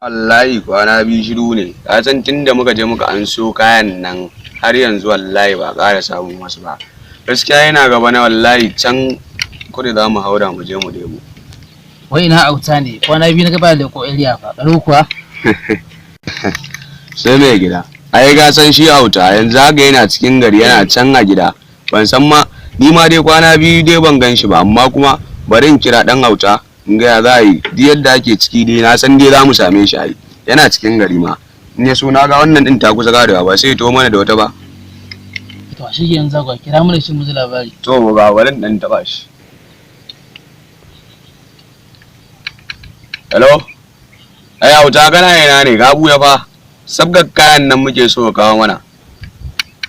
Wallahi kwana biyu shiru ne. Ka san tunda muka je muka anso kayan nan har yanzu wallahi ba ƙara samun wasu ba. Gaskiya yana gaba na wallahi can kudu za mu haura mu je mu debo. Wai ina auta ne kwana biyu na gaba da ko area fa karo kuwa. Sai mai gida. Ai ga san shi auta yanzu haka yana cikin gari yana can a gida. Ban san ma ni ma dai kwana biyu dai ban gan shi ba amma kuma bari in kira dan auta in ga ya za yi duk yadda ake ciki dai na san dai za mu same shi ai yana cikin gari ma. In ya so na ga wannan din ta kusa garewa ba sai to mana da wata ba. To shi yanzu ga kira mana shi mu ji labari. To ba walin dan taba shi. Hello? Ai auta kana yana ne ga buya fa. Sabgar kayan nan muke so ka kawo mana.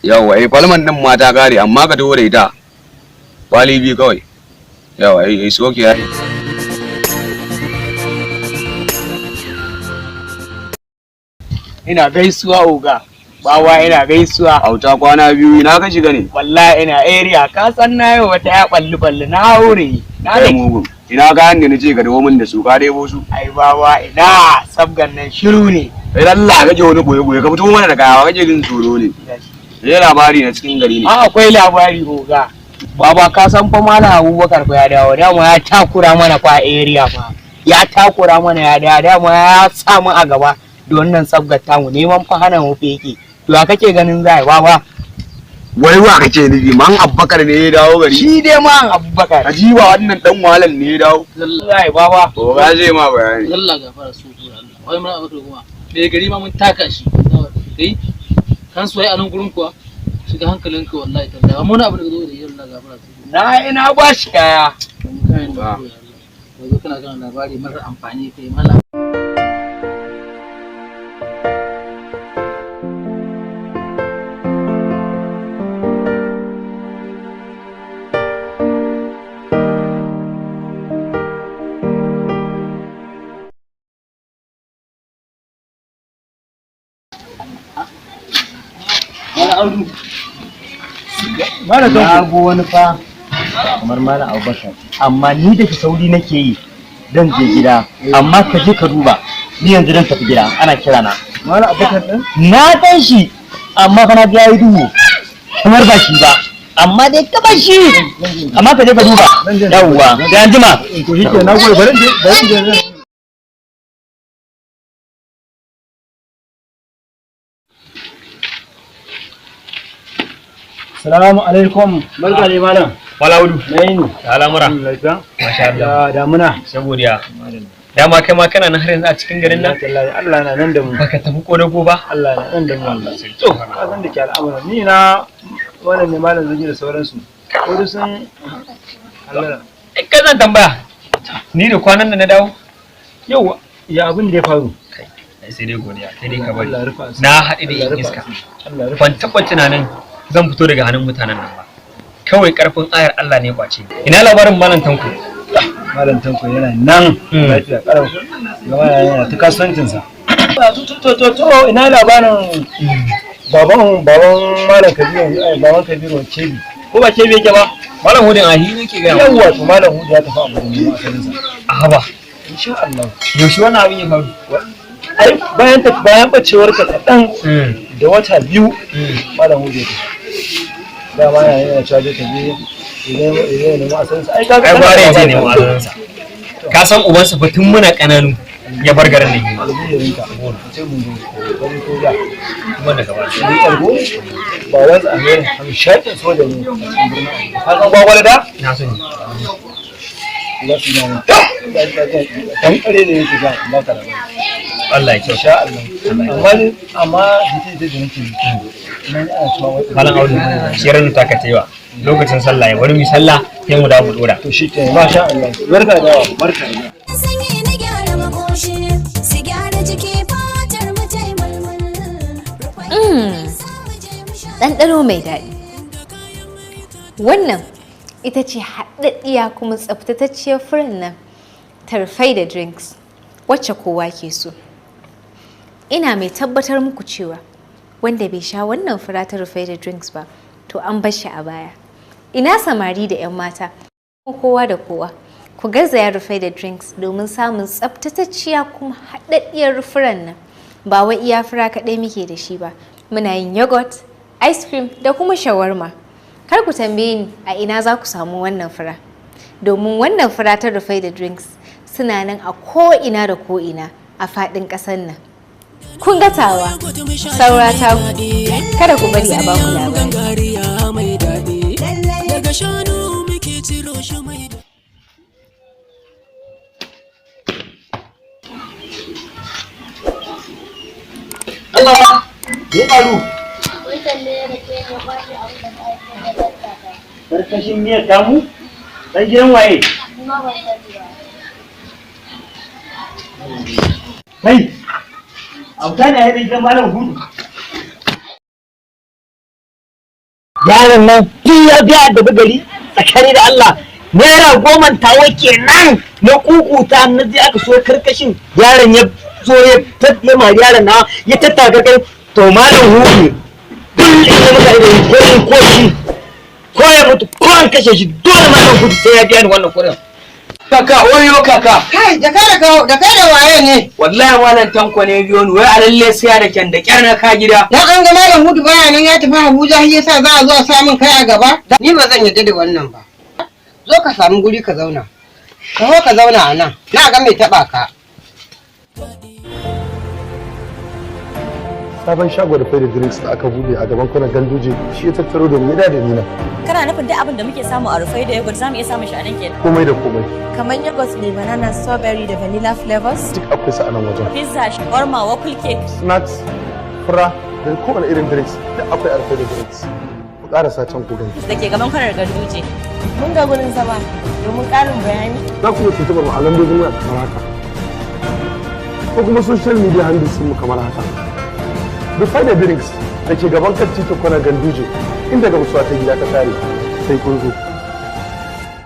Yawa falman din ma ta kare amma ka taho da ita. Kwali bi kawai. Yawa soke yayi. Ina gaisuwa oga. Bawa ina gaisuwa. Auta kwana biyu ina ka shiga ne? Wallahi ina area ka san na yau wata ya balli na haure. Na da mugun. Ina ga hanga nace ka dawo min da su ka debo su. Ai bawa ina sabgan nan shiru ne. Sai Allah kake wani boye ka fito mana da kaya kake jin tsoro ne. Sai labari na cikin gari ne. Akwai labari oga. Baba ka san fa Malam Abubakar fa ya dawo dama ya takura mana fa area fa. Ya takura mana ya dawo dama ya sa mu a gaba da wannan sabgar tamu neman fa hana mu feke. To ya kake ganin zai baba? Wai wa kake nufi man Abubakar ne ya dawo gari? Shi dai man Abubakar. Ajiba wannan dan wahalan ne ya dawo. Wallahi baba. To ga zai ma bayani. Allah gafara su Allah. Wai mun Abubakar kuma. Me gari ma mun taka shi. Kai kan soyayya a nan gurin kuwa. Shiga hankalinka wallahi tallahi. Amma wani abu da zo da Allah gafara su. Ina ba shi kaya. Kayan da Allah. Wai kana gana labari mara amfani kai mala. Malam na go wani fa kamar Malam Abubakar amma ni da sauri nake yi dan je gida amma ka je ka duba ni yanzu dan tafi gida ana kira na Malam Abubakar din na dan shi amma fa na ga yayi duhu kamar ba shi ba amma dai ka bar shi amma ka je ka duba yawwa da anjima to shike na goyi bari je Assalamu alaikum. Barka ne malam. Malaudu. Nayi ne. Al'amura. Masha Allah. Da muna. Sai godiya. Dama kai ma kana nan har yanzu a cikin garin nan? Wallahi Allah na nan da mu. Baka tafi kodago ba? Allah na nan da mu Allah. To, ka san da ke al'amura. Ni na wannan ne malam zaki da sauransu. Ko sun Allah. Kai zan tambaya. Ni da kwanan da na dawo? Yau ya abin da ya faru. Sai dai godiya. Sai dai ka bari. Na haɗe da yin iska. Ban taɓa tunanin zan fito daga hannun mutanen nan ba. Kawai karfin ayar Allah ne kwace. Ina labarin Malam Tanko? Malam Tanko yana nan lafiya karau. Gaba yana ta kasuwancin sa. To ina labarin baban Malam Kabiru baban Kabiru Kebi. Ko ba Kebi yake ba? Malam Hudin ahi nake ga. Yawwa to Malam Hudu ya tafi abu ne asalin sa. A haba. Insha Allah. Yaushe wannan abin ya faru? Ai bayan bacewar ka kadan da wata biyu Malam Hudu ya tafi. Dama yana cewa da tabi idan ne ma san sai ka ai gware je ne ma san ka san uban sa fa tun muna kananu ya bar garin nan ma sai mun zo bari ko da kuma daga ba ni karbo ba wai a ne am shaƙin soja ne ka san gwagwala da na sani lafiya ne dan kare ne yake ga baka da Allah ya kyauta insha Allah amma da nake Malam Audu shirin ta ka tewa lokacin sallah ya bari mu sallah sai mu dawo mu dora to shikenan masha Allah barka da barka ɗanɗano mai daɗi. Wannan ita ce haɗaɗɗiya kuma tsaftatacciyar furen nan tarfai da drinks wacce kowa ke so. Ina mai tabbatar muku cewa wanda bai sha wannan fura ta rufai da drinks ba to an bar shi a baya. Ina samari da 'yan mata kowa da kowa ku garzaya Rufai da Drinks domin samun tsaftatacciya kuma haɗaɗɗiyar furen nan. Ba wai iya fura kaɗai muke da shi ba, muna yin yogurt, ice cream da kuma shawarma. Kar ku tambaye ni a ina za ku samu wannan fura, domin wannan fura ta Rufai da Drinks suna nan a ko'ina da ko'ina a faɗin ƙasar nan. Kun ga tawa, saura ta ku, kada ku bari a baku labari. Allah ya faru. Karkashin miyar tamu? Dan gidan waye? Kai, auta da ya gidan malam Hudu. Yaron nan ya biya da gari tsakani da Allah. Naira 10 tawa kenan na kukuta na je aka so karkashin yaron ya zo ya tattale mari yaron na ya tattaka kai to malam Hudu kullum ya maka irin gurin koshi ko ya mutu ko an kashe shi dole malam Hudu sai ya biya ni wannan kuɗin. Kaka, oyo kaka. Kai, da kai da waye ne? Wallahi malam Tanko ne biyo ni, wai a lalle sai da kyan da kyar na ka gida. Dan an ga malam Hudu baya nan ya tafi Abuja shi yasa za a zo a samun kai a gaba? Ni ba zan yarda da wannan ba. Zo ka samu guri ka zauna. Ka zauna a nan. Na ga mai taba ka. Sabon shago da Fai da Drinks da aka bude a gaban kwanan Ganduje shi ya tattaro da mu da ni nan. Kana nufin duk abin da muke samu a Rufai da yogurt zamu iya samun shi a nan kenan? Komai da komai. Kamar yogurt ne banana, strawberry da vanilla flavors, Duk akwai su a nan wajen. pizza, shawarma, waffle cake. Snacks, fura da kowane irin drinks duk akwai a Fai da Drinks. Ku ƙarasa can ku gani. Da ke gaban kwanar Ganduje. Mun ga gurin zama domin ƙarin bayani. Za ku iya tuntuɓar mu a lambobin waya kamar haka. Ko kuma social media handles mu kamar haka. Rufai da Drinks da ke gaban kan titin kwanan Ganduje inda gamsuwa ta gida ta tare sai kun zo.